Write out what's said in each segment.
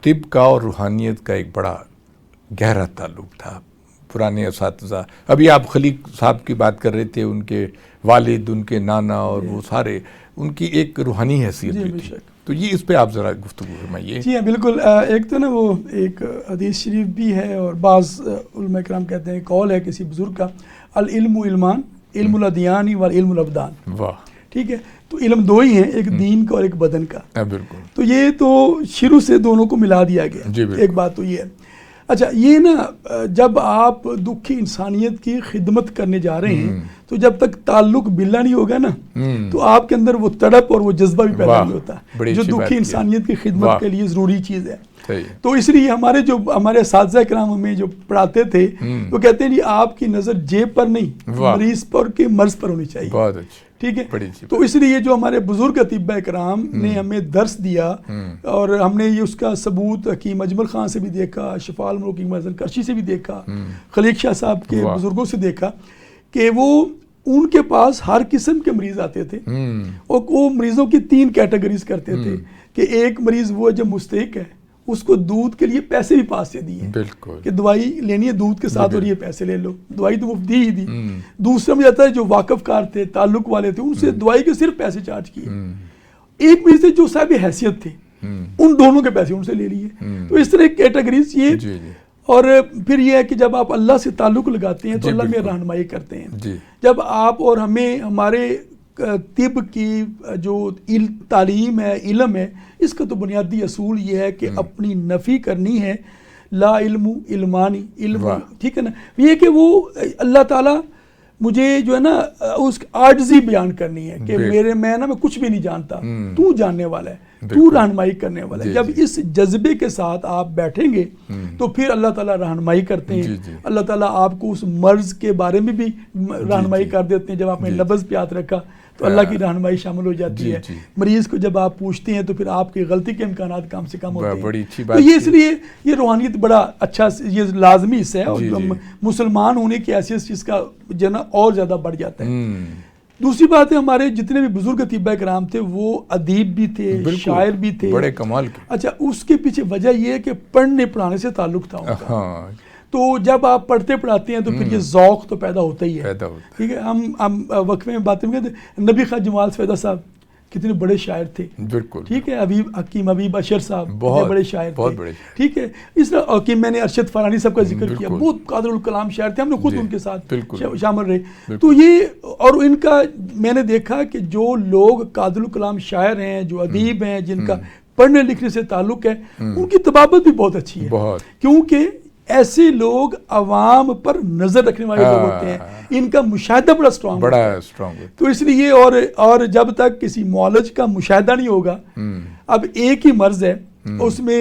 طب کا اور روحانیت کا ایک بڑا گہرا تعلق تھا. پرانے اساتذہ، ابھی آپ خلیق صاحب کی بات کر رہے تھے، ان کے والد، ان کے نانا اور وہ سارے، ان کی ایک روحانی حیثیت بھی تھی. تو یہ اس پہ آپ ذرا گفتگو فرمائیے. جی ہاں بالکل. ایک تو نا وہ ایک حدیث شریف بھی ہے، اور بعض علماء کرام کہتے ہیں، قول ہے کسی بزرگ کا، العلم علمان، علم الادیان والعلم الابدان. واہ. ٹھیک ہے، تو علم دو ہی ہیں، ایک دین کا اور ایک بدن کا. بالکل. تو یہ تو شروع سے دونوں کو ملا دیا گیا. جی بالکل. ایک بات تو یہ ہے. اچھا، یہ نا جب آپ دکھی انسانیت کی خدمت کرنے جا رہے ہیں تو جب تک تعلق باللہ نہیں ہوگا نا تو آپ کے اندر وہ تڑپ اور وہ جذبہ بھی پیدا نہیں ہوتا جو دکھی انسانیت کی خدمت کے لیے ضروری چیز ہے. تو اس لیے ہمارے اساتذہ کرام ہمیں جو پڑھاتے تھے وہ کہتے ہیں جی آپ کی نظر جیب پر نہیں، مریض پر کے مرض پر ہونی چاہیے. بہت اچھا. ٹھیک ہے. تو اس لیے جو ہمارے بزرگ اطباء کرام نے ہمیں درس دیا، اور ہم نے یہ اس کا ثبوت حکیم اجمل خان سے بھی دیکھا، شفاء الملوک حسن کرشی سے بھی دیکھا، خلیق شاہ صاحب کے بزرگوں سے دیکھا کہ وہ ان کے پاس ہر قسم کے مریض آتے تھے، اور وہ مریضوں کی 3 کیٹیگریز کرتے تھے کہ ایک مریض وہ جو مستحق ہے، اس کو دودھ کے لیے پیسے بھی پاس سے دیے بالکل کہ دوائی لینی ہے دودھ کے ساتھ اور یہ پیسے لے لو، دوائی تو مفت دی ہی دی. دوسرا میں جاتا ہے جو واقف کار تھے، تعلق والے تھے، ان سے دوائی کے صرف پیسے چارج کیے. ایک مریض سے جو صاحب حیثیت تھے، ان دونوں کے پیسے ان سے لے لیے. تو اس طرح کیٹیگریز یہ. اور پھر یہ ہے کہ جب آپ اللہ سے تعلق لگاتے ہیں تو اللہ میں رہنمائی کرتے ہیں. جب آپ اور ہمیں ہمارے طب کی جو تعلیم ہے، علم ہے، اس کا تو بنیادی اصول یہ ہے کہ اپنی نفی کرنی ہے، لا علم علمانی علم. ٹھیک ہے نا. یہ کہ وہ اللہ تعالیٰ مجھے جو ہے نا اس عاجزی بیان کرنی ہے کہ میں کچھ بھی نہیں جانتا، تو جاننے والا ہے، تو رہنمائی کرنے والا ہے. جب اس جذبے کے ساتھ آپ بیٹھیں گے تو پھر اللہ تعالیٰ رہنمائی کرتے ہیں. اللہ تعالیٰ آپ کو اس مرض کے بارے میں بھی رہنمائی کر دیتے ہیں. جب آپ نے لفظ پہ ہاتھ رکھا تو اللہ کی رہنمائی شامل ہو جاتی ہے. مریض کو جب آپ پوچھتے ہیں تو پھر آپ کی غلطی کے امکانات کم سے کم ہوتے ہیں. تو یہ اس لیے یہ روحانیت بڑا اچھا، یہ لازمی حصہ ہے، اور مسلمان ہونے کی حیثیت اس کا جو ہے نا اور زیادہ بڑھ جاتا ہے. دوسری بات ہے، ہمارے جتنے بھی بزرگ اطباء کرام تھے وہ ادیب بھی تھے، شاعر بھی تھے، بڑے کمال کے. اچھا، اس کے پیچھے وجہ یہ ہے کہ پڑھنے پڑھانے سے تعلق تھا ان کا. تو جب آپ پڑھتے پڑھاتے ہیں تو پھر یہ ذوق تو پیدا ہوتا ہی ہے. ٹھیک ہے. ہم وقفے میں باتیں کرتے ہیں، نبی خان جمال فیضہ صاحب کتنے بڑے شاعر تھے. بالکل. ٹھیک ہے. حکیم حبیب اشر صاحب بہت بڑے شاعر تھے. ٹھیک ہے. اس طرح حکیم میں نے ارشد فرانی صاحب کا ذکر کیا، بہت قادر الکلام شاعر تھے، ہم نے خود ان کے ساتھ شامل رہے. تو یہ اور ان کا میں نے دیکھا کہ جو لوگ قادر الکلام شاعر ہیں، جو ادیب ہیں، جن کا پڑھنے لکھنے سے تعلق ہے، ان کی طبابت بھی بہت اچھی ہے. کیونکہ ایسے لوگ عوام پر نظر رکھنے والے لوگ ہوتے ہیں، ان کا مشاہدہ بڑا اسٹرانگ ہے. تو اس لیے اور جب تک کسی معالج کا مشاہدہ نہیں ہوگا، اب ایک ہی مرض ہے، اس میں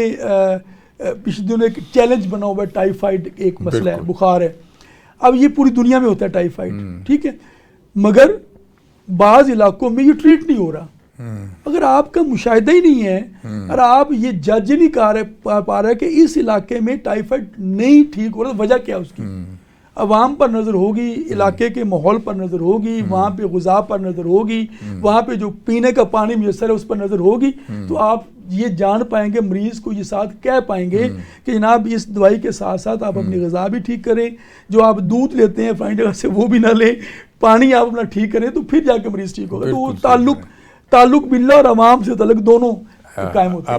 پچھلے دنوں ایک چیلنج بنا ہوا ہے، ٹائیفائڈ ایک مسئلہ ہے، بخار ہے. اب یہ پوری دنیا میں ہوتا ہے ٹائیفائڈ. ٹھیک ہے. مگر بعض علاقوں میں یہ ٹریٹ نہیں ہو رہا. اگر آپ کا مشاہدہ ہی نہیں ہے اور آپ یہ جج نہیں کر پا رہے کہ اس علاقے میں ٹائیفائڈ نہیں ٹھیک ہو رہا، وجہ کیا اس کی؟ عوام پر نظر ہوگی، علاقے کے ماحول پر نظر ہوگی، وہاں پہ غذا پر نظر ہوگی، وہاں پہ جو پینے کا پانی میسر ہے اس پر نظر ہوگی. تو آپ یہ جان پائیں گے، مریض کو یہ ساتھ کہہ پائیں گے کہ جناب اس دوائی کے ساتھ ساتھ آپ اپنی غذا بھی ٹھیک کریں، جو آپ دودھ لیتے ہیں فائن جگہ سے وہ بھی نہ لیں، پانی آپ اپنا ٹھیک کریں، تو پھر جا کے مریض ٹھیک ہوگا. تو وہ تعلق باللہ اور عوام سے تعلق دونوں قائم ہوتا ہے.